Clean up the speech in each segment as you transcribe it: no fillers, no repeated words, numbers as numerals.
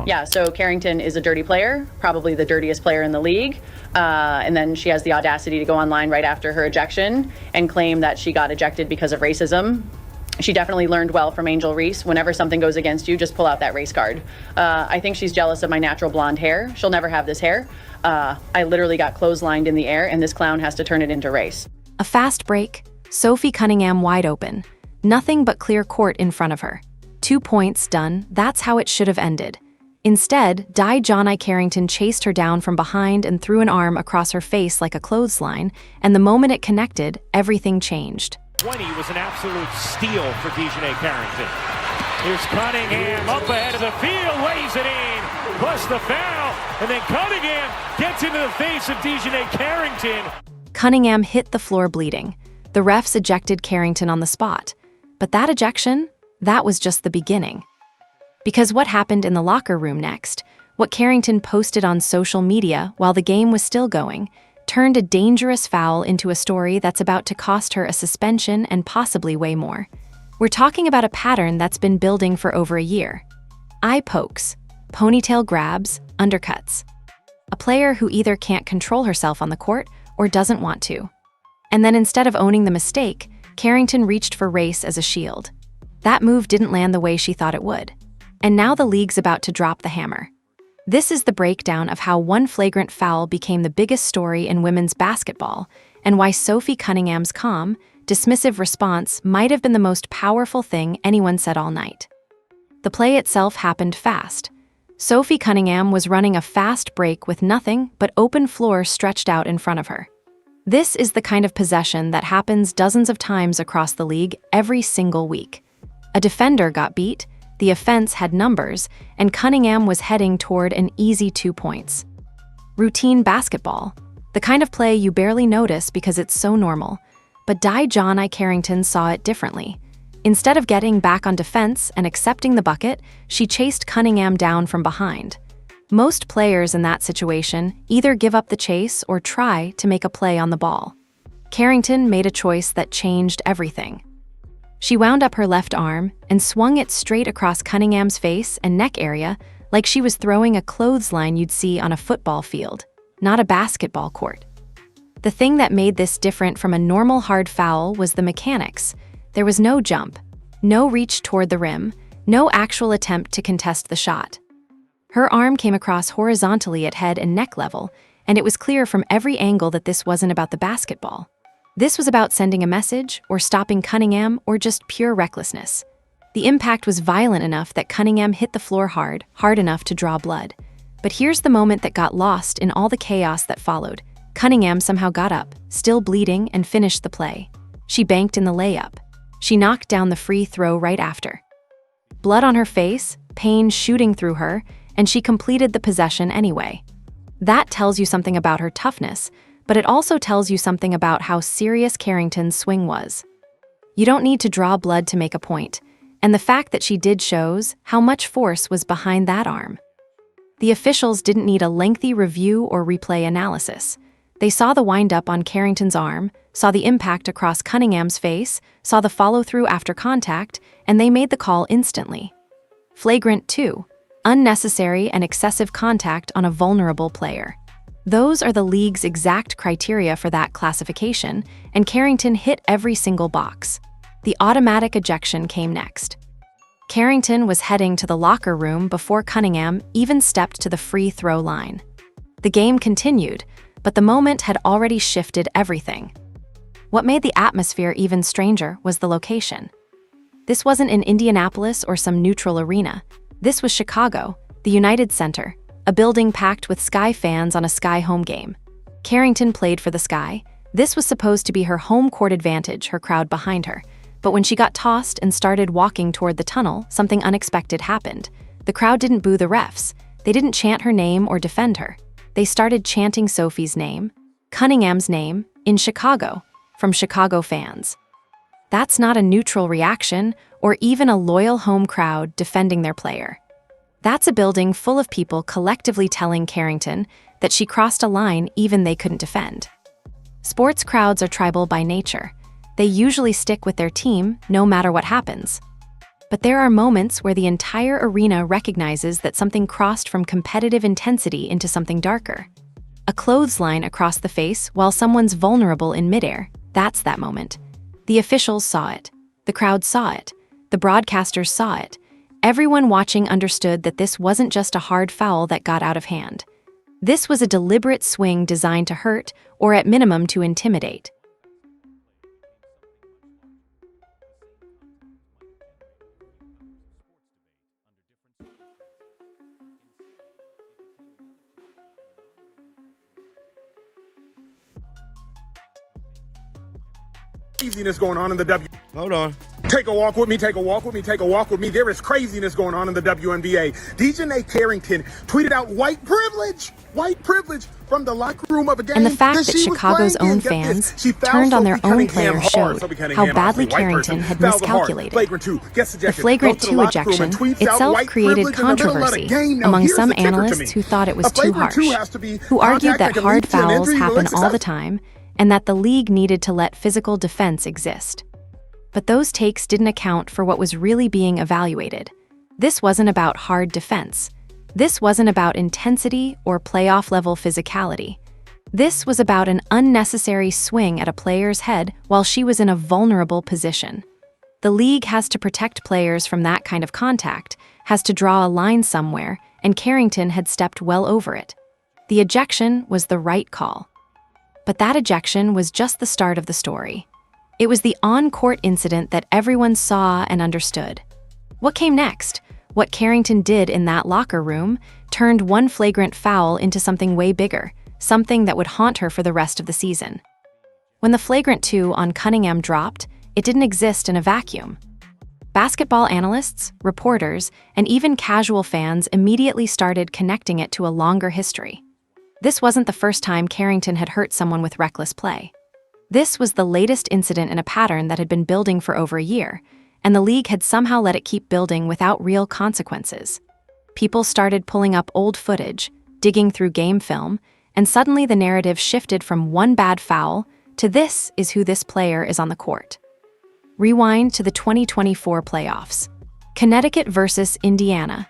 Yeah, so Carrington is a dirty player, probably the dirtiest player in the league. And then she has the audacity to go online right after her ejection and claim that she got ejected because of racism. She definitely learned well from Angel Reese. Whenever something goes against you, just pull out that race card. I think she's jealous of my natural blonde hair. She'll never have this hair. I literally got clotheslined in the air, and this clown has to turn it into race. A fast break, Sophie Cunningham wide open. Nothing but clear court in front of her. 2 points, done. That's how it should have ended. Instead, DiJonai Carrington chased her down from behind and threw an arm across her face like a clothesline, and the moment it connected, everything changed. 20 was an absolute steal for DiJonai Carrington. Here's Cunningham up ahead of the field, lays it in, plus the foul, and then Cunningham gets into the face of DiJonai Carrington. Cunningham hit the floor bleeding. The refs ejected Carrington on the spot. But that ejection, that was just the beginning. Because what happened in the locker room next, what Carrington posted on social media while the game was still going, turned a dangerous foul into a story that's about to cost her a suspension and possibly way more. We're talking about a pattern that's been building for over a year. Eye pokes, ponytail grabs, undercuts. A player who either can't control herself on the court or doesn't want to. And then instead of owning the mistake, Carrington reached for race as a shield. That move didn't land the way she thought it would. And now the league's about to drop the hammer. This is the breakdown of how one flagrant foul became the biggest story in women's basketball, and why Sophie Cunningham's calm, dismissive response might have been the most powerful thing anyone said all night. The play itself happened fast. Sophie Cunningham was running a fast break with nothing but open floor stretched out in front of her. This is the kind of possession that happens dozens of times across the league every single week. A defender got beat, the offense had numbers, and Cunningham was heading toward an easy 2 points. Routine basketball, the kind of play you barely notice because it's so normal. But DiJonai Carrington saw it differently. Instead of getting back on defense and accepting the bucket, she chased Cunningham down from behind. Most players in that situation either give up the chase or try to make a play on the ball. Carrington made a choice that changed everything. She wound up her left arm and swung it straight across Cunningham's face and neck area like she was throwing a clothesline you'd see on a football field, not a basketball court. The thing that made this different from a normal hard foul was the mechanics. There was no jump, no reach toward the rim, no actual attempt to contest the shot. Her arm came across horizontally at head and neck level, and it was clear from every angle that this wasn't about the basketball. This was about sending a message, or stopping Cunningham, or just pure recklessness. The impact was violent enough that Cunningham hit the floor hard enough to draw blood. But here's the moment that got lost in all the chaos that followed. Cunningham somehow got up, still bleeding, and finished the play. She banked in the layup. She knocked down the free throw right after. Blood on her face, pain shooting through her, and she completed the possession anyway. That tells you something about her toughness, but it also tells you something about how serious Carrington's swing was. You don't need to draw blood to make a point, and the fact that she did shows how much force was behind that arm. The officials didn't need a lengthy review or replay analysis. They saw the wind-up on Carrington's arm, saw the impact across Cunningham's face, saw the follow-through after contact, and they made the call instantly. Flagrant 2, unnecessary and excessive contact on a vulnerable player. Those are the league's exact criteria for that classification, and Carrington hit every single box. The automatic ejection came next. Carrington was heading to the locker room before Cunningham even stepped to the free throw line. The game continued, but the moment had already shifted everything. What made the atmosphere even stranger was the location. This wasn't in Indianapolis or some neutral arena. This was Chicago, the United Center, a building packed with Sky fans on a Sky home game. Carrington played for the Sky. This was supposed to be her home court advantage, her crowd behind her. But when she got tossed and started walking toward the tunnel, something unexpected happened. The crowd didn't boo the refs. They didn't chant her name or defend her. They started chanting Sophie's name, Cunningham's name, in Chicago, from Chicago fans. That's not a neutral reaction or even a loyal home crowd defending their player. That's a building full of people collectively telling Carrington that she crossed a line even they couldn't defend. Sports crowds are tribal by nature. They usually stick with their team no matter what happens. But there are moments where the entire arena recognizes that something crossed from competitive intensity into something darker. A clothesline across the face while someone's vulnerable in midair, that's that moment. The officials saw it. The crowd saw it. The broadcasters saw it. Everyone watching understood that this wasn't just a hard foul that got out of hand. This was a deliberate swing designed to hurt, or at minimum to intimidate. Craziness going on in the Hold on. Take a walk with me, take a walk with me, take a walk with me. There is craziness going on in the WNBA. DiJonai Carrington tweeted out white privilege from the locker room of a game. And the fact that she was Chicago's playing own in. Get fans this, she fouled turned on their Sophie own Cunningham players hard. showed Sophie how Cunningham, badly obviously, white Carrington person, had fouled him hard. miscalculated. Flagrant 2, gets The ejected, flagrant goes to 2 the locker room ejection and tweets out itself white created privilege in the middle of the controversy game. Now, among here's some the kicker to me. analysts who thought it was A too flagrant 2 harsh, has to be who argued contact that can hard lead to an fouls injury, happen but all the success. time, and that the league needed to let physical defense exist. But those takes didn't account for what was really being evaluated. This wasn't about hard defense. This wasn't about intensity or playoff-level physicality. This was about an unnecessary swing at a player's head while she was in a vulnerable position. The league has to protect players from that kind of contact, has to draw a line somewhere, and Carrington had stepped well over it. The ejection was the right call. But that ejection was just the start of the story. It was the on-court incident that everyone saw and understood. What came next? What Carrington did in that locker room turned one flagrant foul into something way bigger, something that would haunt her for the rest of the season. When the flagrant 2 on Cunningham dropped, it didn't exist in a vacuum. Basketball analysts, reporters, and even casual fans immediately started connecting it to a longer history. This wasn't the first time Carrington had hurt someone with reckless play. This was the latest incident in a pattern that had been building for over a year, and the league had somehow let it keep building without real consequences. People started pulling up old footage, digging through game film, and suddenly the narrative shifted from one bad foul to this is who this player is on the court. Rewind to the 2024 playoffs. Connecticut versus Indiana.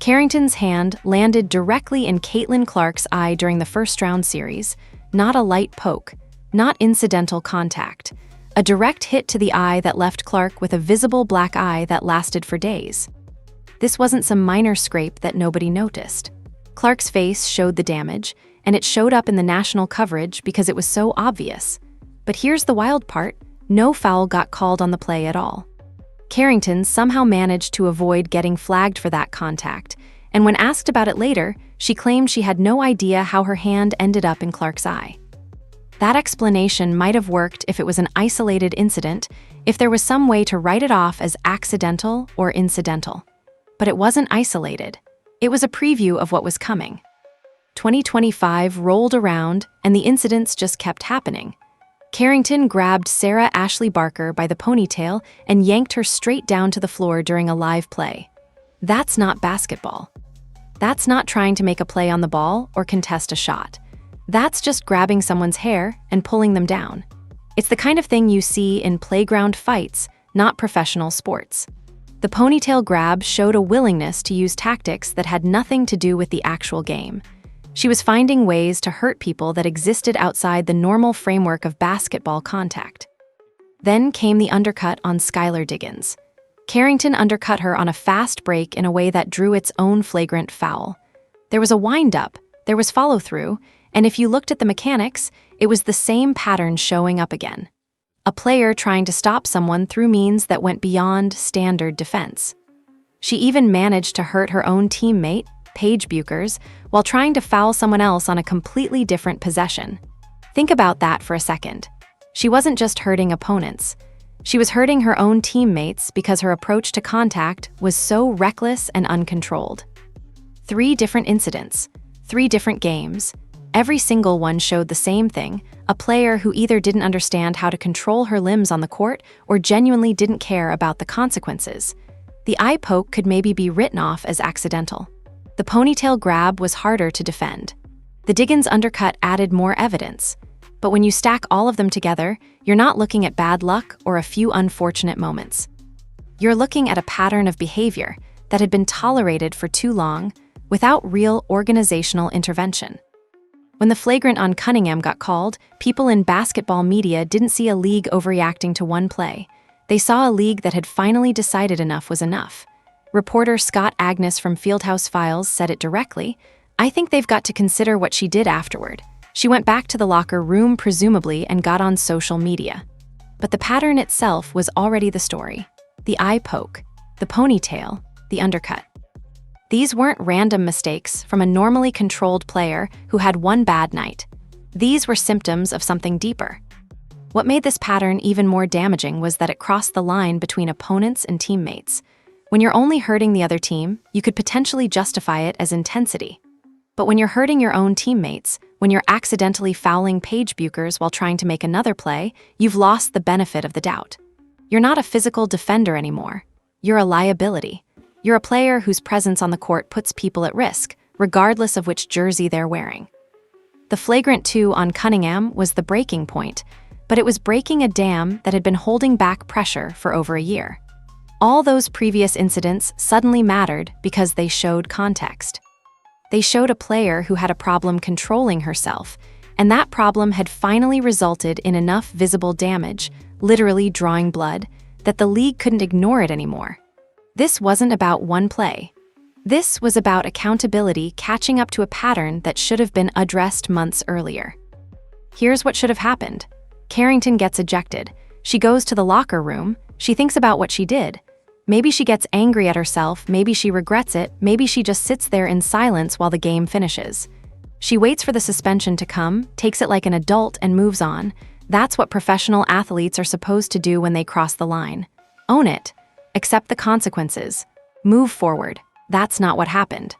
Carrington's hand landed directly in Caitlin Clark's eye during the first-round series, not a light poke, not incidental contact, a direct hit to the eye that left Clark with a visible black eye that lasted for days. This wasn't some minor scrape that nobody noticed. Clark's face showed the damage, and it showed up in the national coverage because it was so obvious. But here's the wild part, no foul got called on the play at all. Carrington somehow managed to avoid getting flagged for that contact, and when asked about it later, she claimed she had no idea how her hand ended up in Clark's eye. That explanation might have worked if it was an isolated incident, if there was some way to write it off as accidental or incidental. But it wasn't isolated. It was a preview of what was coming. 2025 rolled around, and the incidents just kept happening. Carrington grabbed Sarah Ashley Barker by the ponytail and yanked her straight down to the floor during a live play. That's not basketball. That's not trying to make a play on the ball or contest a shot. That's just grabbing someone's hair and pulling them down. It's the kind of thing you see in playground fights, not professional sports. The ponytail grab showed a willingness to use tactics that had nothing to do with the actual game. She was finding ways to hurt people that existed outside the normal framework of basketball contact. Then came the undercut on Skylar Diggins. Carrington undercut her on a fast break in a way that drew its own flagrant foul. There was a wind-up, there was follow-through, and if you looked at the mechanics, it was the same pattern showing up again. A player trying to stop someone through means that went beyond standard defense. She even managed to hurt her own teammate, Paige Buchers, while trying to foul someone else on a completely different possession. Think about that for a second. She wasn't just hurting opponents. She was hurting her own teammates because her approach to contact was so reckless and uncontrolled. 3 different incidents, 3 different games. Every single one showed the same thing, a player who either didn't understand how to control her limbs on the court or genuinely didn't care about the consequences. The eye poke could maybe be written off as accidental. The ponytail grab was harder to defend. The Diggins undercut added more evidence. But when you stack all of them together, you're not looking at bad luck or a few unfortunate moments. You're looking at a pattern of behavior that had been tolerated for too long without real organizational intervention. When the flagrant on Cunningham got called, people in basketball media didn't see a league overreacting to one play. They saw a league that had finally decided enough was enough. Reporter Scott Agnes from Fieldhouse Files said it directly. "I think they've got to consider what she did afterward. She went back to the locker room, presumably, and got on social media." But the pattern itself was already the story. The eye poke, the ponytail, the undercut. These weren't random mistakes from a normally controlled player who had one bad night. These were symptoms of something deeper. What made this pattern even more damaging was that it crossed the line between opponents and teammates. When you're only hurting the other team, you could potentially justify it as intensity. But when you're hurting your own teammates, when you're accidentally fouling Paige Buchers while trying to make another play, you've lost the benefit of the doubt. You're not a physical defender anymore. You're a liability. You're a player whose presence on the court puts people at risk, regardless of which jersey they're wearing. The flagrant 2 on Cunningham was the breaking point, but it was breaking a dam that had been holding back pressure for over a year. All those previous incidents suddenly mattered because they showed context. They showed a player who had a problem controlling herself, and that problem had finally resulted in enough visible damage, literally drawing blood, that the league couldn't ignore it anymore. This wasn't about one play. This was about accountability catching up to a pattern that should have been addressed months earlier. Here's what should have happened. Carrington gets ejected. She goes to the locker room. She thinks about what she did. Maybe she gets angry at herself, maybe she regrets it, maybe she just sits there in silence while the game finishes. She waits for the suspension to come, takes it like an adult, and moves on. That's what professional athletes are supposed to do when they cross the line. Own it. Accept the consequences. Move forward. That's not what happened.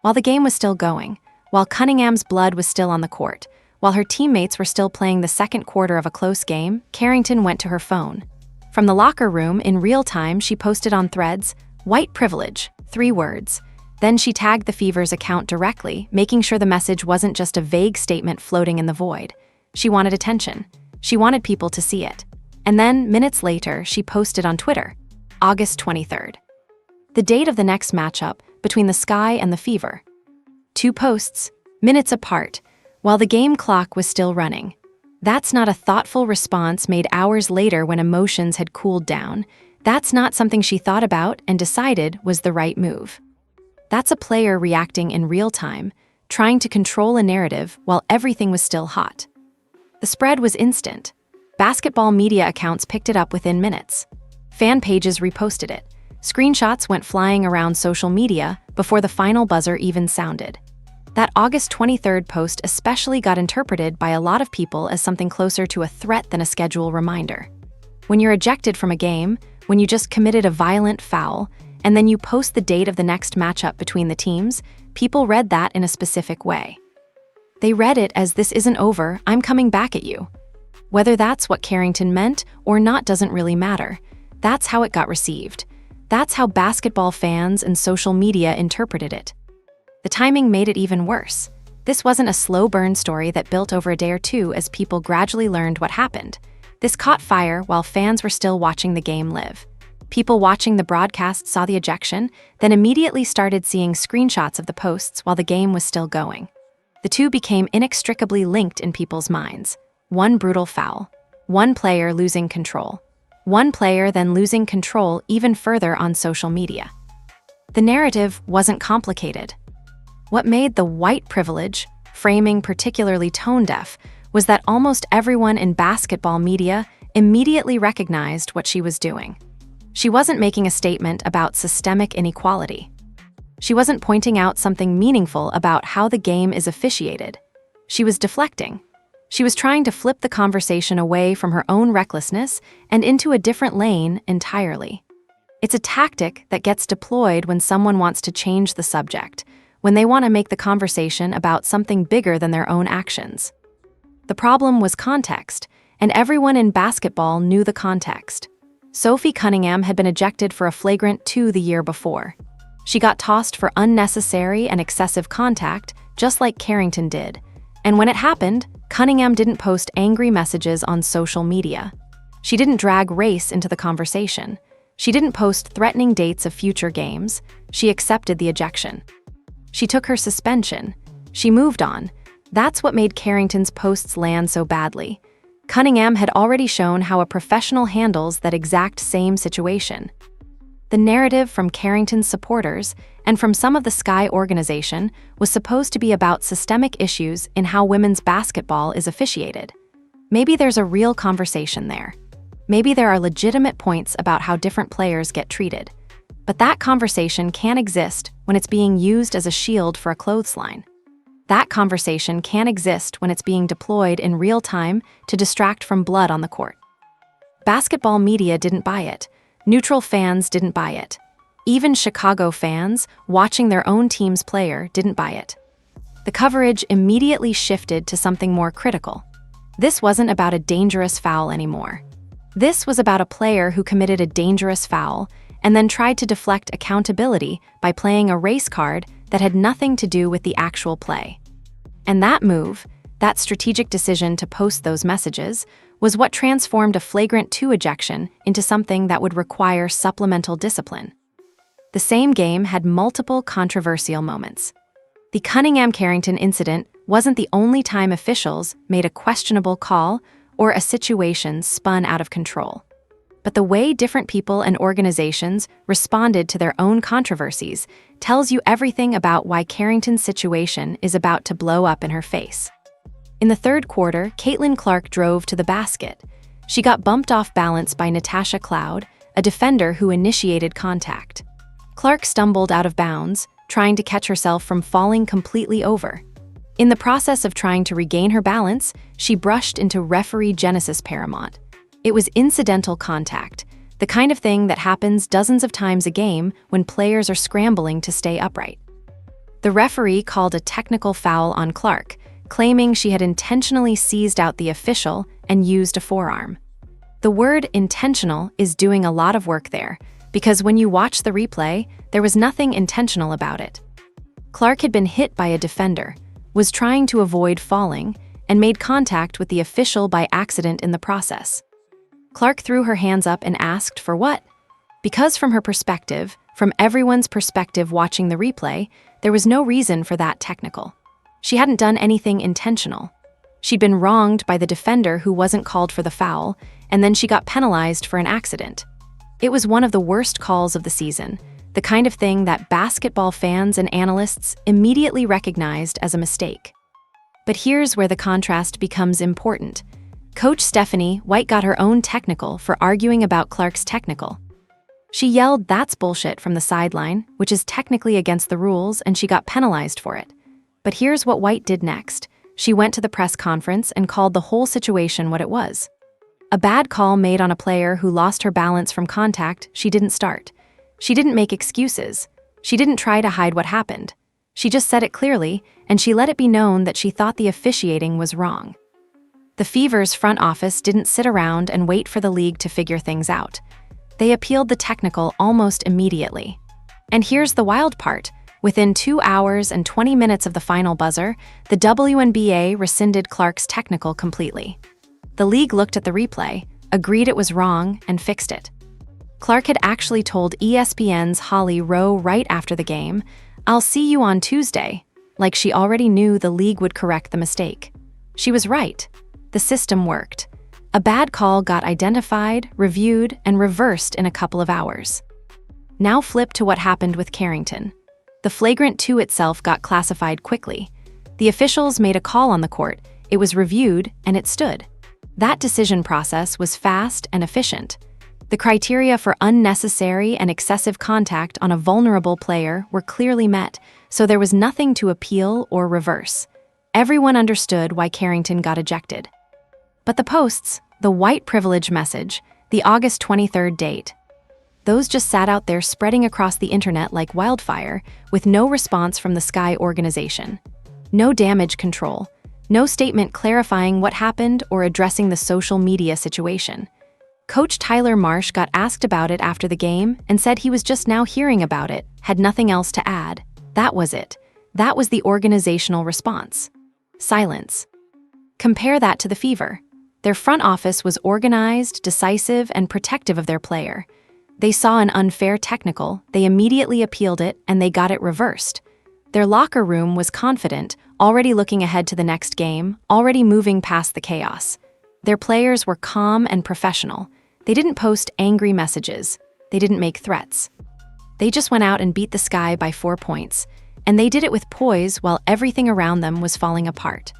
While the game was still going, while Cunningham's blood was still on the court, while her teammates were still playing the second quarter of a close game, Carrington went to her phone. From the locker room, in real time, she posted on Threads, "White privilege," 3 words. Then she tagged the Fever's account directly, making sure the message wasn't just a vague statement floating in the void. She wanted attention. She wanted people to see it. And then, minutes later, she posted on Twitter, August 23rd. The date of the next matchup between the Sky and the Fever. 2 posts, minutes apart, while the game clock was still running. That's not a thoughtful response made hours later when emotions had cooled down. That's not something she thought about and decided was the right move. That's a player reacting in real time, trying to control a narrative while everything was still hot. The spread was instant. Basketball media accounts picked it up within minutes. Fan pages reposted it. Screenshots went flying around social media before the final buzzer even sounded. That August 23rd post especially got interpreted by a lot of people as something closer to a threat than a schedule reminder. When you're ejected from a game, when you just committed a violent foul, and then you post the date of the next matchup between the teams, people read that in a specific way. They read it as, "This isn't over, I'm coming back at you." Whether that's what Carrington meant or not doesn't really matter. That's how it got received. That's how basketball fans and social media interpreted it. The timing made it even worse. This wasn't a slow burn story that built over a day or two as people gradually learned what happened. This caught fire while fans were still watching the game live. People watching the broadcast saw the ejection, then immediately started seeing screenshots of the posts while the game was still going. The two became inextricably linked in people's minds. One brutal foul. One player losing control. One player then losing control even further on social media. The narrative wasn't complicated. What made the white privilege framing particularly tone-deaf was that almost everyone in basketball media immediately recognized what she was doing. She wasn't making a statement about systemic inequality. She wasn't pointing out something meaningful about how the game is officiated. She was deflecting. She was trying to flip the conversation away from her own recklessness and into a different lane entirely. It's a tactic that gets deployed when someone wants to change the subject, when they want to make the conversation about something bigger than their own actions. The problem was context, and everyone in basketball knew the context. Sophie Cunningham had been ejected for a flagrant 2 the year before. She got tossed for unnecessary and excessive contact, just like Carrington did. And when it happened, Cunningham didn't post angry messages on social media. She didn't drag race into the conversation. She didn't post threatening dates of future games. She accepted the ejection. She took her suspension. She moved on. That's what made Carrington's posts land so badly. Cunningham had already shown how a professional handles that exact same situation. The narrative from Carrington's supporters and from some of the Sky organization was supposed to be about systemic issues in how women's basketball is officiated. Maybe there's a real conversation there. Maybe there are legitimate points about how different players get treated. But that conversation can't exist when it's being used as a shield for a clothesline. That conversation can't exist when it's being deployed in real time to distract from blood on the court. Basketball media didn't buy it. Neutral fans didn't buy it. Even Chicago fans, watching their own team's player, didn't buy it. The coverage immediately shifted to something more critical. This wasn't about a dangerous foul anymore. This was about a player who committed a dangerous foul and then tried to deflect accountability by playing a race card that had nothing to do with the actual play. And that move, that strategic decision to post those messages, was what transformed a flagrant 2 ejection into something that would require supplemental discipline. The same game had multiple controversial moments. The Cunningham-Carrington incident wasn't the only time officials made a questionable call or a situation spun out of control. But the way different people and organizations responded to their own controversies tells you everything about why Carrington's situation is about to blow up in her face. In the third quarter, Caitlin Clark drove to the basket. She got bumped off balance by Natasha Cloud, a defender who initiated contact. Clark stumbled out of bounds, trying to catch herself from falling completely over. In the process of trying to regain her balance, she brushed into referee Genesis Paramount. It was incidental contact, the kind of thing that happens dozens of times a game when players are scrambling to stay upright. The referee called a technical foul on Clark, claiming she had intentionally seized out the official and used a forearm. The word intentional is doing a lot of work there, because when you watch the replay, there was nothing intentional about it. Clark had been hit by a defender, was trying to avoid falling, and made contact with the official by accident in the process. Clark threw her hands up and asked for what? Because from her perspective, from everyone's perspective watching the replay, there was no reason for that technical. She hadn't done anything intentional. She'd been wronged by the defender who wasn't called for the foul, and then she got penalized for an accident. It was one of the worst calls of the season, the kind of thing that basketball fans and analysts immediately recognized as a mistake. But here's where the contrast becomes important. Coach Stephanie White got her own technical for arguing about Clark's technical. She yelled, "That's bullshit," from the sideline, which is technically against the rules, and she got penalized for it. But here's what White did next. She went to the press conference and called the whole situation what it was. A bad call made on a player who lost her balance from contact. She didn't start. She didn't make excuses. She didn't try to hide what happened. She just said it clearly, and she let it be known that she thought the officiating was wrong. The Fever's front office didn't sit around and wait for the league to figure things out. They appealed the technical almost immediately. And here's the wild part. Within 2 hours and 20 minutes of the final buzzer, the WNBA rescinded Clark's technical completely. The league looked at the replay, agreed it was wrong, and fixed it. Clark had actually told ESPN's Holly Rowe right after the game, "I'll see you on Tuesday," like she already knew the league would correct the mistake. She was right. The system worked. A bad call got identified, reviewed, and reversed in a couple of hours. Now flip to what happened with Carrington. The flagrant 2 itself got classified quickly. The officials made a call on the court, it was reviewed, and it stood. That decision process was fast and efficient. The criteria for unnecessary and excessive contact on a vulnerable player were clearly met, so there was nothing to appeal or reverse. Everyone understood why Carrington got ejected. But the posts, the white privilege message, the August 23rd date, those just sat out there spreading across the internet like wildfire with no response from the Sky organization. No damage control, no statement clarifying what happened or addressing the social media situation. Coach Tyler Marsh got asked about it after the game and said he was just now hearing about it, had nothing else to add. That was it. That was the organizational response. Silence. Compare that to the Fever. Their front office was organized, decisive, and protective of their player. They saw an unfair technical, they immediately appealed it, and they got it reversed. Their locker room was confident, already looking ahead to the next game, already moving past the chaos. Their players were calm and professional. They didn't post angry messages. They didn't make threats. They just went out and beat the Sky by 4 points, and they did it with poise while everything around them was falling apart.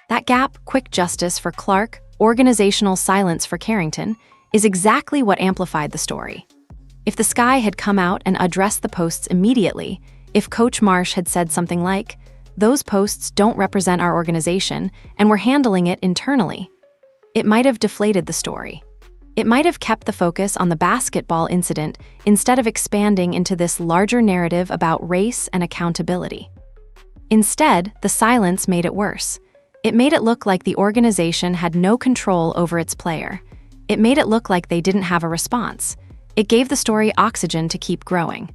That gap, quick justice for Clark, organizational silence for Carrington, is exactly what amplified the story. If the Sky had come out and addressed the posts immediately, if Coach Marsh had said something like, "Those posts don't represent our organization, and we're handling it internally," it might have deflated the story. It might have kept the focus on the basketball incident instead of expanding into this larger narrative about race and accountability. Instead, the silence made it worse. It made it look like the organization had no control over its player. It made it look like they didn't have a response. It gave the story oxygen to keep growing.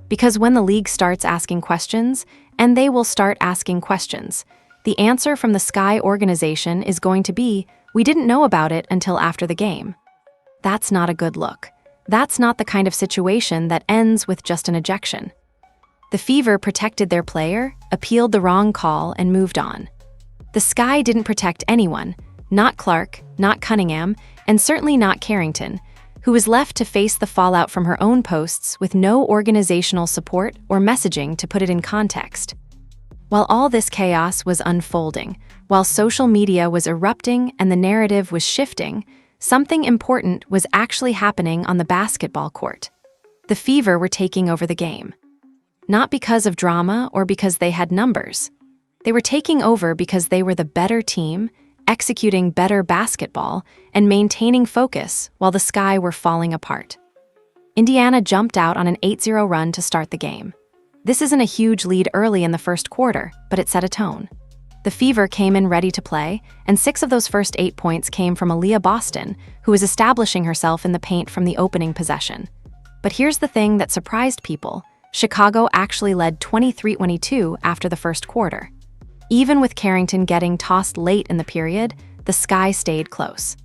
Because when the league starts asking questions, and they will start asking questions, the answer from the Sky organization is going to be, "We didn't know about it until after the game." That's not a good look. That's not the kind of situation that ends with just an ejection. The Fever protected their player, appealed the wrong call, and moved on. The Sky didn't protect anyone, not Clark, not Cunningham, and certainly not Carrington, who was left to face the fallout from her own posts with no organizational support or messaging to put it in context. While all this chaos was unfolding, while social media was erupting and the narrative was shifting, something important was actually happening on the basketball court. The Fever were taking over the game. Not because of drama or because they had numbers. They were taking over because they were the better team, executing better basketball, and maintaining focus while the Sky were falling apart. Indiana jumped out on an 8-0 run to start the game. This isn't a huge lead early in the first quarter, but it set a tone. The Fever came in ready to play, and 6 of those first 8 points came from Aaliyah Boston, who was establishing herself in the paint from the opening possession. But here's the thing that surprised people. Chicago actually led 23-22 after the first quarter. Even with Carrington getting tossed late in the period, the Sky stayed close.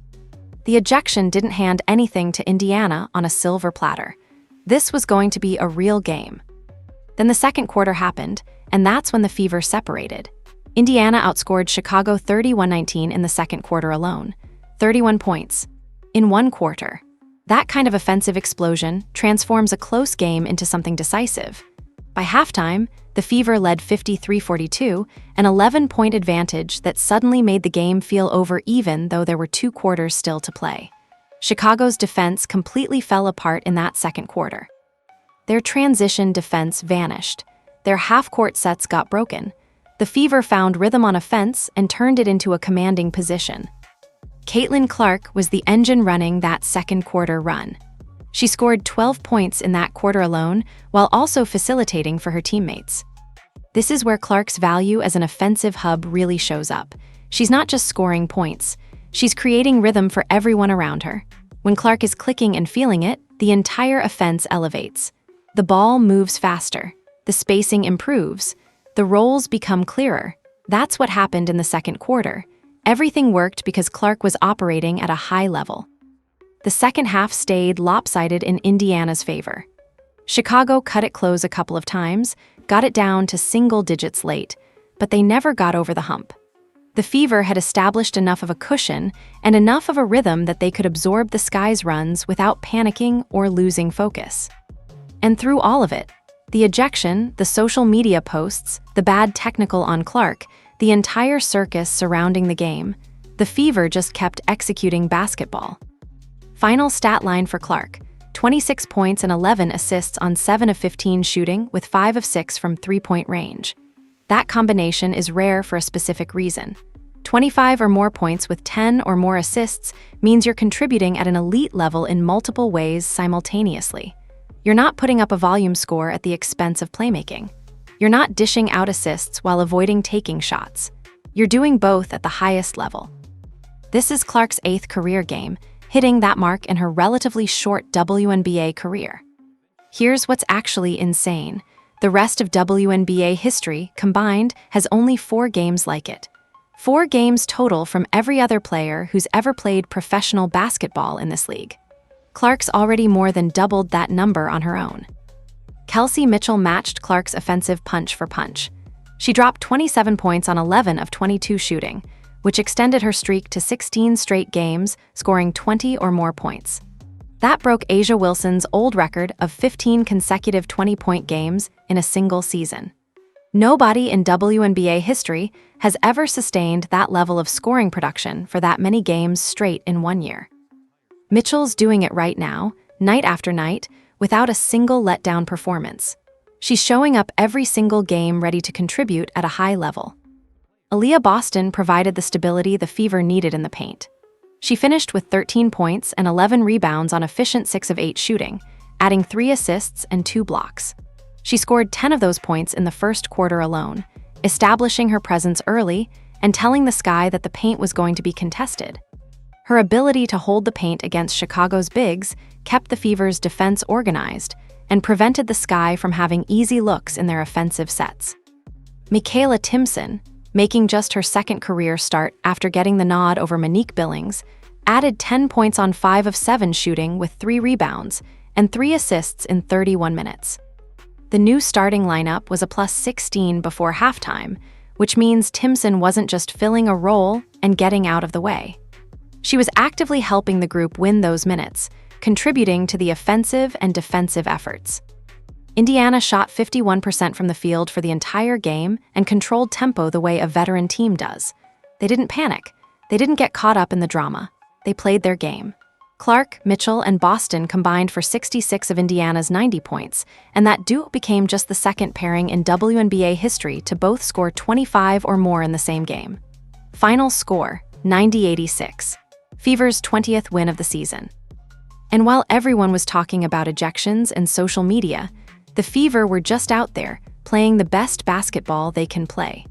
The ejection didn't hand anything to Indiana on a silver platter. This was going to be a real game. Then the second quarter happened, and that's when the Fever separated. Indiana outscored Chicago 31-19 in the second quarter alone. 31 points. In one quarter. That kind of offensive explosion transforms a close game into something decisive. By halftime, the Fever led 53-42, an 11-point advantage that suddenly made the game feel over even though there were 2 quarters still to play. Chicago's defense completely fell apart in that second quarter. Their transition defense vanished. Their half-court sets got broken. The Fever found rhythm on offense and turned it into a commanding position. Caitlin Clark was the engine running that second quarter run. She scored 12 points in that quarter alone, while also facilitating for her teammates. This is where Clark's value as an offensive hub really shows up. She's not just scoring points. She's creating rhythm for everyone around her. When Clark is clicking and feeling it, the entire offense elevates. The ball moves faster. The spacing improves. The roles become clearer. That's what happened in the second quarter. Everything worked because Clark was operating at a high level. The second half stayed lopsided in Indiana's favor. Chicago cut it close a couple of times, got it down to single digits late, but they never got over the hump. The Fever had established enough of a cushion and enough of a rhythm that they could absorb the Sky's runs without panicking or losing focus. And through all of it, the ejection, the social media posts, the bad technical on Clark, the entire circus surrounding the game, the Fever just kept executing basketball. Final stat line for Clark: 26 points and 11 assists on 7 of 15 shooting with 5 of 6 from three-point range. That combination is rare for a specific reason. 25 or more points with 10 or more assists means you're contributing at an elite level in multiple ways simultaneously. You're not putting up a volume score at the expense of playmaking. You're not dishing out assists while avoiding taking shots. You're doing both at the highest level. This is Clark's 8th career game, hitting that mark in her relatively short WNBA career. Here's what's actually insane. The rest of WNBA history, combined, has only 4 games like it. 4 games total from every other player who's ever played professional basketball in this league. Clark's already more than doubled that number on her own. Kelsey Mitchell matched Clark's offensive punch for punch. She dropped 27 points on 11 of 22 shooting, which extended her streak to 16 straight games, scoring 20 or more points. That broke A'ja Wilson's old record of 15 consecutive 20-point games in a single season. Nobody in WNBA history has ever sustained that level of scoring production for that many games straight in 1 year. Mitchell's doing it right now, night after night, without a single letdown performance. She's showing up every single game ready to contribute at a high level. Aaliyah Boston provided the stability the Fever needed in the paint. She finished with 13 points and 11 rebounds on efficient 6 of 8 shooting, adding 3 assists and 2 blocks. She scored 10 of those points in the first quarter alone, establishing her presence early and telling the Sky that the paint was going to be contested. Her ability to hold the paint against Chicago's bigs kept the Fever's defense organized and prevented the Sky from having easy looks in their offensive sets. Mikayla Timpson, making just her second career start after getting the nod over Monique Billings, added 10 points on 5 of 7 shooting with 3 rebounds and 3 assists in 31 minutes. The new starting lineup was a plus 16 before halftime, which means Timpson wasn't just filling a role and getting out of the way. She was actively helping the group win those minutes, contributing to the offensive and defensive efforts. Indiana shot 51% from the field for the entire game and controlled tempo the way a veteran team does. They didn't panic. They didn't get caught up in the drama. They played their game. Clark, Mitchell, and Boston combined for 66 of Indiana's 90 points, and that duo became just the second pairing in WNBA history to both score 25 or more in the same game. Final score, 90-86. Fever's 20th win of the season. And while everyone was talking about ejections and social media, the Fever were just out there, playing the best basketball they can play.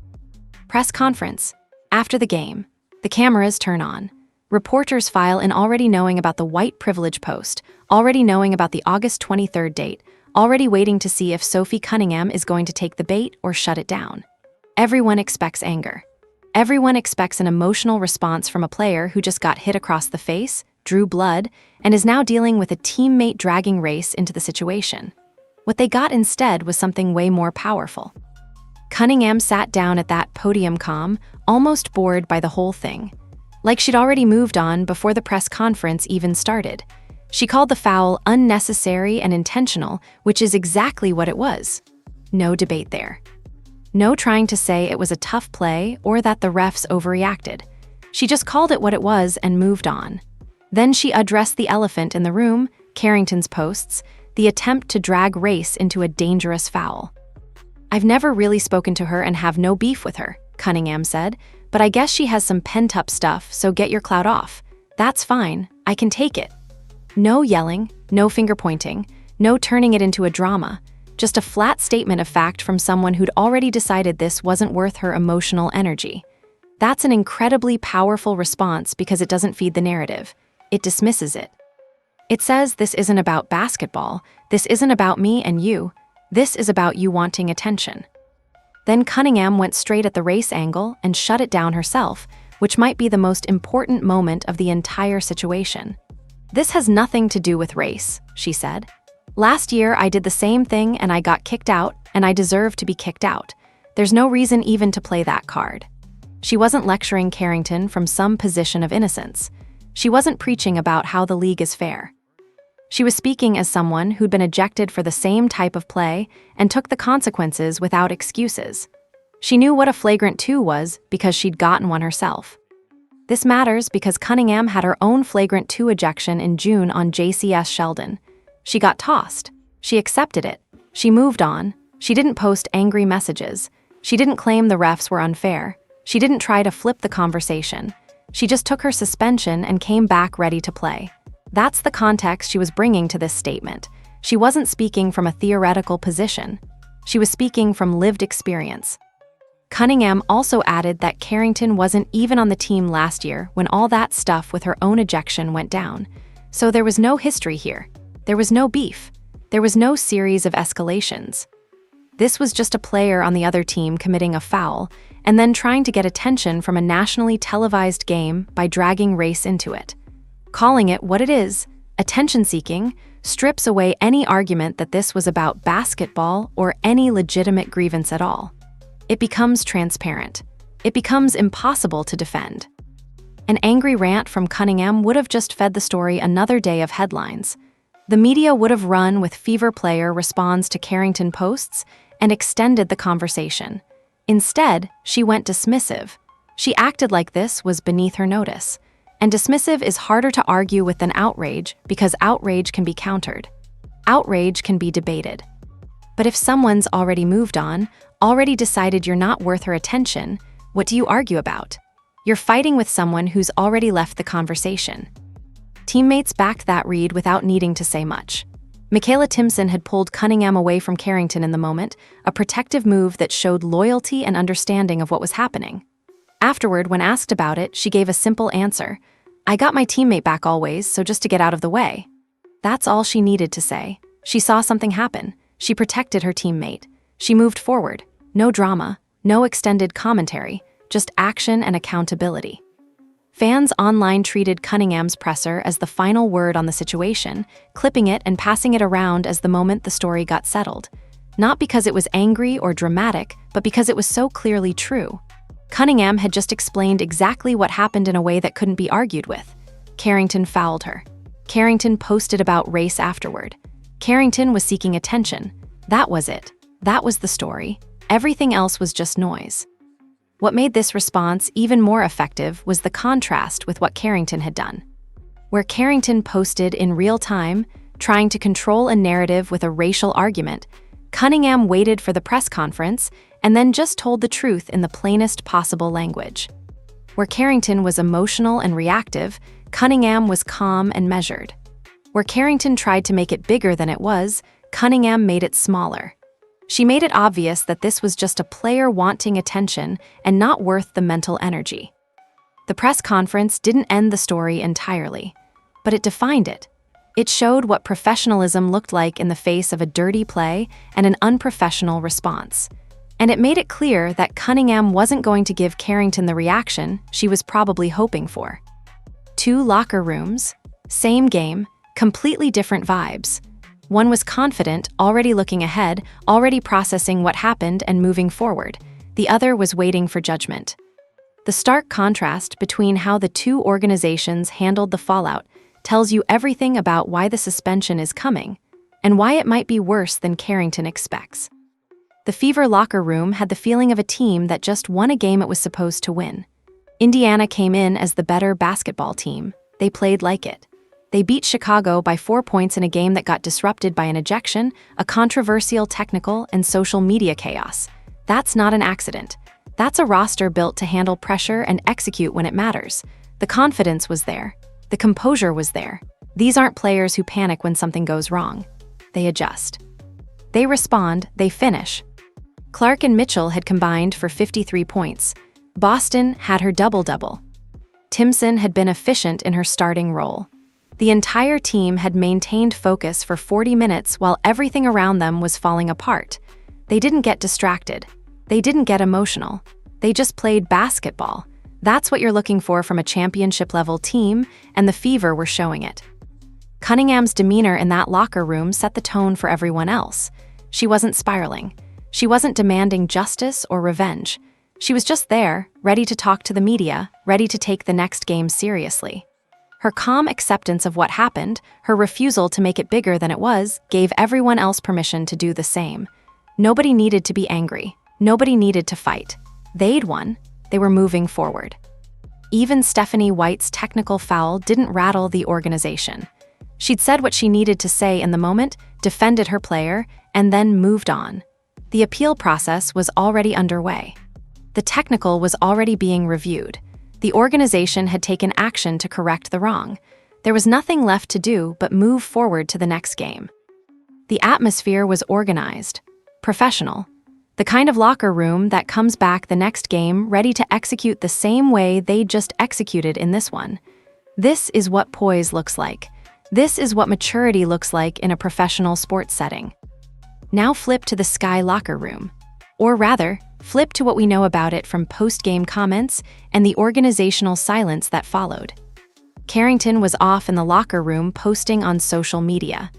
Press conference. After the game, the cameras turn on. Reporters file in already knowing about the white privilege post, already knowing about the August 23rd date, already waiting to see if Sophie Cunningham is going to take the bait or shut it down. Everyone expects anger. Everyone expects an emotional response from a player who just got hit across the face, drew blood, and is now dealing with a teammate dragging race into the situation. What they got instead was something way more powerful. Cunningham sat down at that podium calm, almost bored by the whole thing. Like she'd already moved on before the press conference even started. She called the foul unnecessary and intentional, which is exactly what it was. No debate there. No trying to say it was a tough play or that the refs overreacted. She just called it what it was and moved on. Then she addressed the elephant in the room, Carrington's posts, the attempt to drag race into a dangerous foul. "I've never really spoken to her and have no beef with her," Cunningham said, "but I guess she has some pent-up stuff, so get your clout off. That's fine, I can take it." No yelling, no finger-pointing, no turning it into a drama, just a flat statement of fact from someone who'd already decided this wasn't worth her emotional energy. That's an incredibly powerful response because it doesn't feed the narrative. It dismisses it. It says this isn't about basketball, this isn't about me and you, this is about you wanting attention. Then Cunningham went straight at the race angle and shut it down herself, which might be the most important moment of the entire situation. "This has nothing to do with race," she said. "Last year I did the same thing and I got kicked out, and I deserve to be kicked out. There's no reason even to play that card." She wasn't lecturing Carrington from some position of innocence. She wasn't preaching about how the league is fair. She was speaking as someone who'd been ejected for the same type of play and took the consequences without excuses. She knew what a flagrant 2 was because she'd gotten one herself. This matters because Cunningham had her own flagrant 2 ejection in June on JCS Sheldon. She got tossed. She accepted it. She moved on. She didn't post angry messages. She didn't claim the refs were unfair. She didn't try to flip the conversation. She just took her suspension and came back ready to play. That's the context she was bringing to this statement. She wasn't speaking from a theoretical position. She was speaking from lived experience. Cunningham also added that Carrington wasn't even on the team last year when all that stuff with her own ejection went down. So there was no history here. There was no beef. There was no series of escalations. This was just a player on the other team committing a foul and then trying to get attention from a nationally televised game by dragging race into it. Calling it what it is, Attention-seeking strips away any argument that this was about basketball or any legitimate grievance at all. It becomes transparent. It becomes impossible to defend. An angry rant from Cunningham would have just fed the story another day of headlines. The media would have run with Fever player responds to Carrington posts and extended the conversation. Instead, she went dismissive. She acted like this was beneath her notice. And dismissive is harder to argue with than outrage because outrage can be countered. Outrage can be debated. But if someone's already moved on, already decided you're not worth her attention, what do you argue about? You're fighting with someone who's already left the conversation. Teammates backed that read without needing to say much. Mikayla Timpson had pulled Cunningham away from Carrington in the moment, a protective move that showed loyalty and understanding of what was happening. Afterward, when asked about it, she gave a simple answer. "I got my teammate back always, so just to get out of the way." That's all she needed to say. She saw something happen. She protected her teammate. She moved forward. No drama, no extended commentary, just action and accountability. Fans online treated Cunningham's presser as the final word on the situation, clipping it and passing it around as the moment the story got settled. Not because it was angry or dramatic, but because it was so clearly true. Cunningham had just explained exactly what happened in a way that couldn't be argued with. Carrington fouled her. Carrington posted about race afterward. Carrington was seeking attention. That was it. That was the story. Everything else was just noise. What made this response even more effective was the contrast with what Carrington had done. Where Carrington posted in real time, trying to control a narrative with a racial argument, Cunningham waited for the press conference and then just told the truth in the plainest possible language. Where Carrington was emotional and reactive, Cunningham was calm and measured. Where Carrington tried to make it bigger than it was, Cunningham made it smaller. She made it obvious that this was just a player wanting attention and not worth the mental energy. The press conference didn't end the story entirely, but it defined it. It showed what professionalism looked like in the face of a dirty play and an unprofessional response. And it made it clear that Cunningham wasn't going to give Carrington the reaction she was probably hoping for. 2 locker rooms, same game, completely different vibes. One was confident, already looking ahead, already processing what happened and moving forward. The other was waiting for judgment. The stark contrast between how the 2 organizations handled the fallout tells you everything about why the suspension is coming and why it might be worse than Carrington expects. The Fever locker room had the feeling of a team that just won a game it was supposed to win. Indiana came in as the better basketball team. They played like it. They beat Chicago by 4 points in a game that got disrupted by an ejection, a controversial technical, and social media chaos. That's not an accident. That's a roster built to handle pressure and execute when it matters. The confidence was there. The composure was there. These aren't players who panic when something goes wrong. They adjust. They respond, they finish. Clark and Mitchell had combined for 53 points. Boston had her double-double. Timpson had been efficient in her starting role. The entire team had maintained focus for 40 minutes while everything around them was falling apart. They didn't get distracted. They didn't get emotional. They just played basketball. That's what you're looking for from a championship-level team, and the Fever were showing it. Cunningham's demeanor in that locker room set the tone for everyone else. She wasn't spiraling. She wasn't demanding justice or revenge. She was just there, ready to talk to the media, ready to take the next game seriously. Her calm acceptance of what happened, her refusal to make it bigger than it was, gave everyone else permission to do the same. Nobody needed to be angry. Nobody needed to fight. They'd won. They were moving forward. Even Stephanie White's technical foul didn't rattle the organization. She'd said what she needed to say in the moment, defended her player, and then moved on. The appeal process was already underway. The technical was already being reviewed. The organization had taken action to correct the wrong. There was nothing left to do but move forward to the next game. The atmosphere was organized, professional. The kind of locker room that comes back the next game ready to execute the same way they just executed in this one. This is what poise looks like. This is what maturity looks like in a professional sports setting. Now flip to the Sky locker room. Or rather, flip to what we know about it from post-game comments and the organizational silence that followed. Carrington was off in the locker room posting on social media.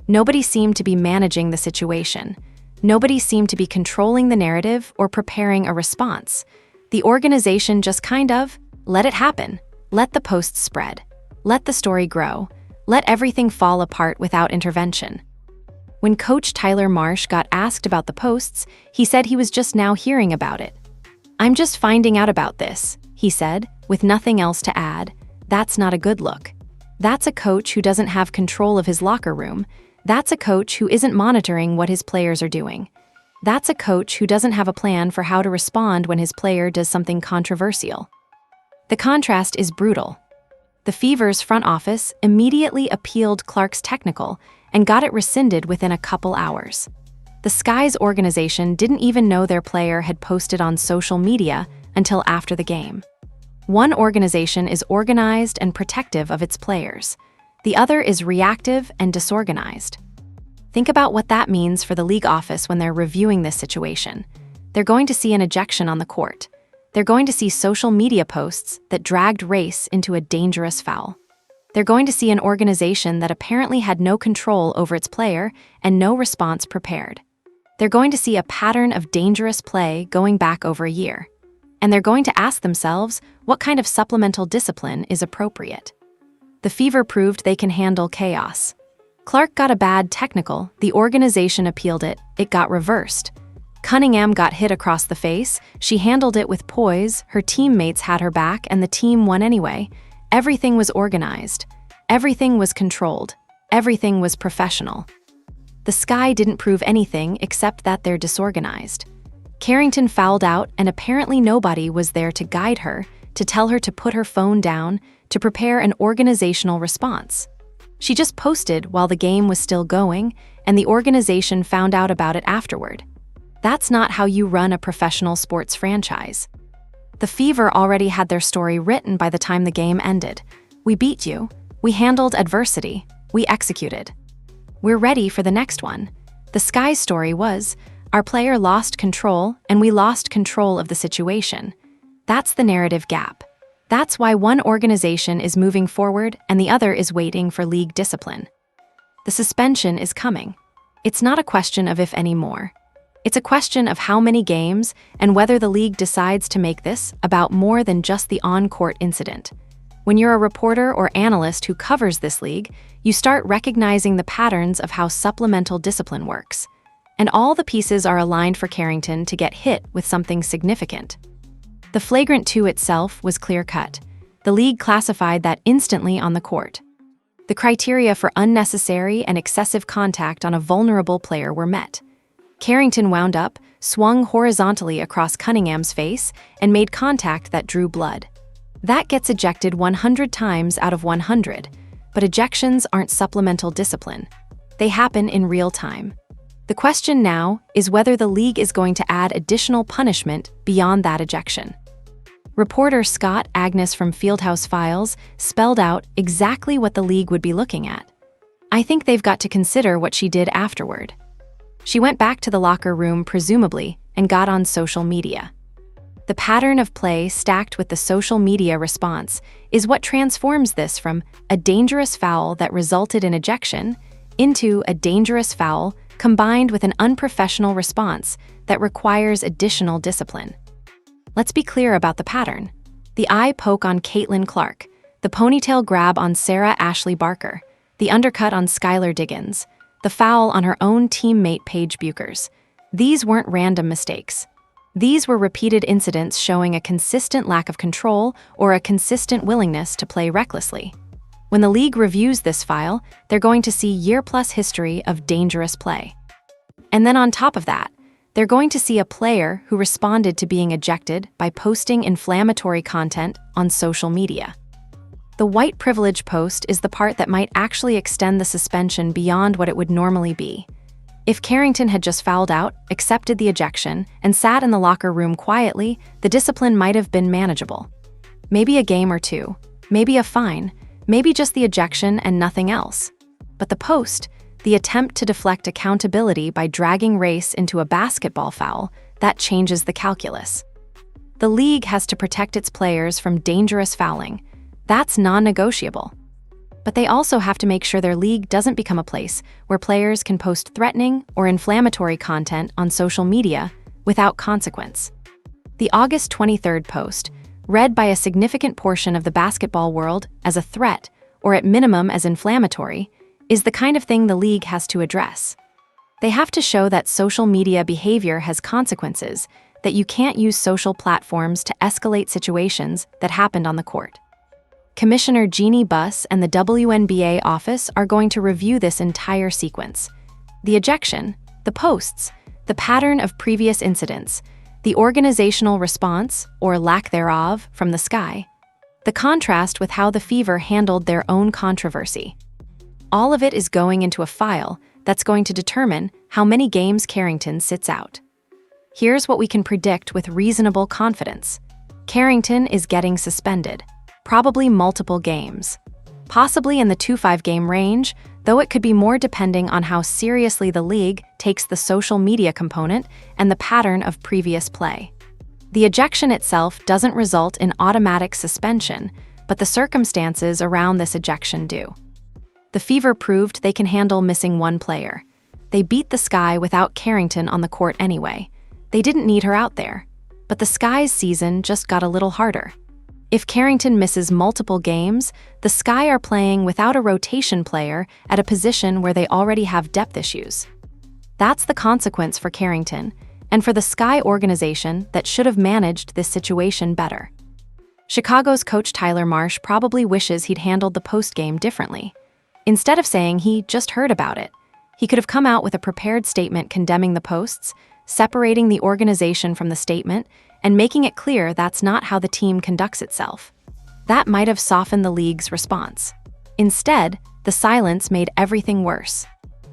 Nobody seemed to be managing the situation. Nobody seemed to be controlling the narrative or preparing a response. The organization just kind of let it happen. Let the posts spread. Let the story grow. Let everything fall apart without intervention. When Coach Tyler Marsh got asked about the posts, he said he was just now hearing about it. "I'm just finding out about this," he said, with nothing else to add. That's not a good look. That's a coach who doesn't have control of his locker room. That's a coach who isn't monitoring what his players are doing. That's a coach who doesn't have a plan for how to respond when his player does something controversial. The contrast is brutal. The Fever's front office immediately appealed Clark's technical and got it rescinded within a couple hours. The Sky's organization didn't even know their player had posted on social media until after the game. One organization is organized and protective of its players. The other is reactive and disorganized. Think about what that means for the league office when they're reviewing this situation. They're going to see an ejection on the court. They're going to see social media posts that dragged race into a dangerous foul. They're going to see an organization that apparently had no control over its player and no response prepared. They're going to see a pattern of dangerous play going back over a year. And they're going to ask themselves what kind of supplemental discipline is appropriate. The Fever proved they can handle chaos. Clark got a bad technical, the organization appealed it, it got reversed. Cunningham got hit across the face, she handled it with poise, her teammates had her back, and the team won anyway. Everything was organized. Everything was controlled. Everything was professional. The Sky didn't prove anything except that they're disorganized. Carrington fouled out, and apparently nobody was there to guide her, to tell her to put her phone down, to prepare an organizational response. She just posted while the game was still going, and the organization found out about it afterward. That's not how you run a professional sports franchise. The Fever already had their story written by the time the game ended. We beat you. We handled adversity. We executed. We're ready for the next one. The Sky's story was, our player lost control, and we lost control of the situation. That's the narrative gap. That's why one organization is moving forward and the other is waiting for league discipline. The suspension is coming. It's not a question of if anymore. It's a question of how many games and whether the league decides to make this about more than just the on-court incident. When you're a reporter or analyst who covers this league, you start recognizing the patterns of how supplemental discipline works. And all the pieces are aligned for Carrington to get hit with something significant. The flagrant 2 itself was clear-cut. The league classified that instantly on the court. The criteria for unnecessary and excessive contact on a vulnerable player were met. Carrington wound up, swung horizontally across Cunningham's face, and made contact that drew blood. That gets ejected 100 times out of 100, but ejections aren't supplemental discipline. They happen in real time. The question now is whether the league is going to add additional punishment beyond that ejection. Reporter Scott Agnes from Fieldhouse Files spelled out exactly what the league would be looking at. I think they've got to consider what she did afterward. She went back to the locker room, presumably, and got on social media. The pattern of play stacked with the social media response is what transforms this from a dangerous foul that resulted in ejection into a dangerous foul combined with an unprofessional response that requires additional discipline. Let's be clear about the pattern. The eye poke on Caitlin Clark, the ponytail grab on Sarah Ashley Barker, the undercut on Skylar Diggins, the foul on her own teammate Paige Buchers. These weren't random mistakes. These were repeated incidents showing a consistent lack of control or a consistent willingness to play recklessly. When the league reviews this file, they're going to see year-plus history of dangerous play. And then on top of that, they're going to see a player who responded to being ejected by posting inflammatory content on social media. The white privilege post is the part that might actually extend the suspension beyond what it would normally be. If Carrington had just fouled out, accepted the ejection, and sat in the locker room quietly, the discipline might have been manageable. Maybe a game or two, maybe a fine, maybe just the ejection and nothing else. But the post, the attempt to deflect accountability by dragging race into a basketball foul, that changes the calculus. The league has to protect its players from dangerous fouling. That's non-negotiable. But they also have to make sure their league doesn't become a place where players can post threatening or inflammatory content on social media without consequence. The August 23rd post, read by a significant portion of the basketball world as a threat, or at minimum as inflammatory, is the kind of thing the league has to address. They have to show that social media behavior has consequences, that you can't use social platforms to escalate situations that happened on the court. Commissioner Jeannie Buss and the WNBA office are going to review this entire sequence. The ejection, the posts, the pattern of previous incidents, the organizational response, or lack thereof, from the Sky, the contrast with how the Fever handled their own controversy. All of it is going into a file that's going to determine how many games Carrington sits out. Here's what we can predict with reasonable confidence. Carrington is getting suspended. Probably multiple games. Possibly in the 2-5 game range, though it could be more depending on how seriously the league takes the social media component and the pattern of previous play. The ejection itself doesn't result in automatic suspension, but the circumstances around this ejection do. The Fever proved they can handle missing one player. They beat the Sky without Carrington on the court anyway. They didn't need her out there. But the Sky's season just got a little harder. If Carrington misses multiple games, the Sky are playing without a rotation player at a position where they already have depth issues. That's the consequence for Carrington, and for the Sky organization that should have managed this situation better. Chicago's coach Tyler Marsh probably wishes he'd handled the postgame differently. Instead of saying he just heard about it, he could have come out with a prepared statement condemning the posts, separating the organization from the statement, and making it clear that's not how the team conducts itself. That might have softened the league's response. Instead, the silence made everything worse.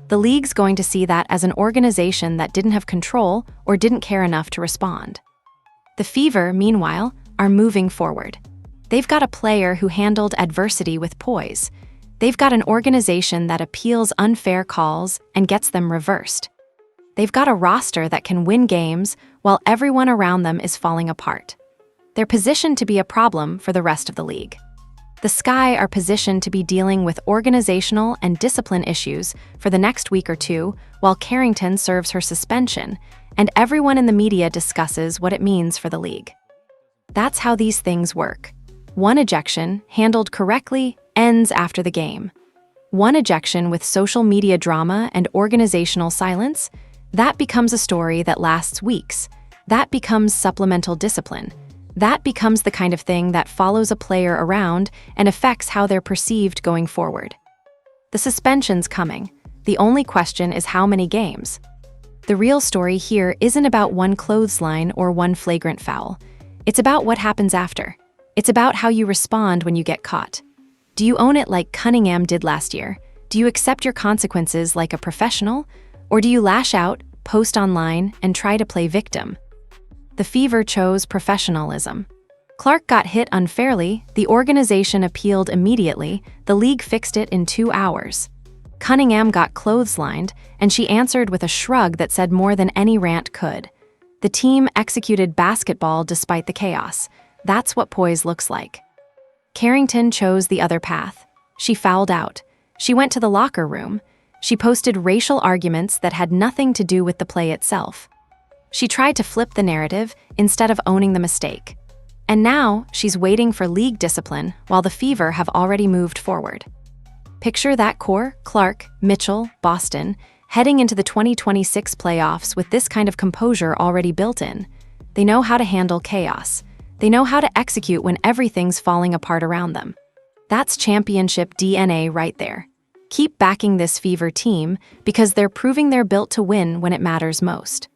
The league's going to see that as an organization that didn't have control or didn't care enough to respond. The Fever, meanwhile, are moving forward. They've got a player who handled adversity with poise. They've got an organization that appeals unfair calls and gets them reversed. They've got a roster that can win games while everyone around them is falling apart. They're positioned to be a problem for the rest of the league. The Sky are positioned to be dealing with organizational and discipline issues for the next week or two while Carrington serves her suspension, and everyone in the media discusses what it means for the league. That's how these things work. One ejection, handled correctly, ends after the game. One ejection with social media drama and organizational silence, that becomes a story that lasts weeks. That becomes supplemental discipline. That becomes the kind of thing that follows a player around and affects how they're perceived going forward. The suspension's coming. The only question is how many games. The real story here isn't about one clothesline or one flagrant foul. It's about what happens after. It's about how you respond when you get caught. Do you own it like Cunningham did last year? Do you accept your consequences like a professional? Or do you lash out, post online, and try to play victim? The Fever chose professionalism. Clark got hit unfairly, the organization appealed immediately, the league fixed it in 2 hours. Cunningham got clotheslined, and she answered with a shrug that said more than any rant could. The team executed basketball despite the chaos. That's what poise looks like. Carrington chose the other path. She fouled out. She went to the locker room. She posted racial arguments that had nothing to do with the play itself. She tried to flip the narrative instead of owning the mistake. And now she's waiting for league discipline while the Fever have already moved forward. Picture that core, Clark, Mitchell, Boston, heading into the 2026 playoffs with this kind of composure already built in. They know how to handle chaos. They know how to execute when everything's falling apart around them. That's championship DNA right there. Keep backing this Fever team because they're proving they're built to win when it matters most.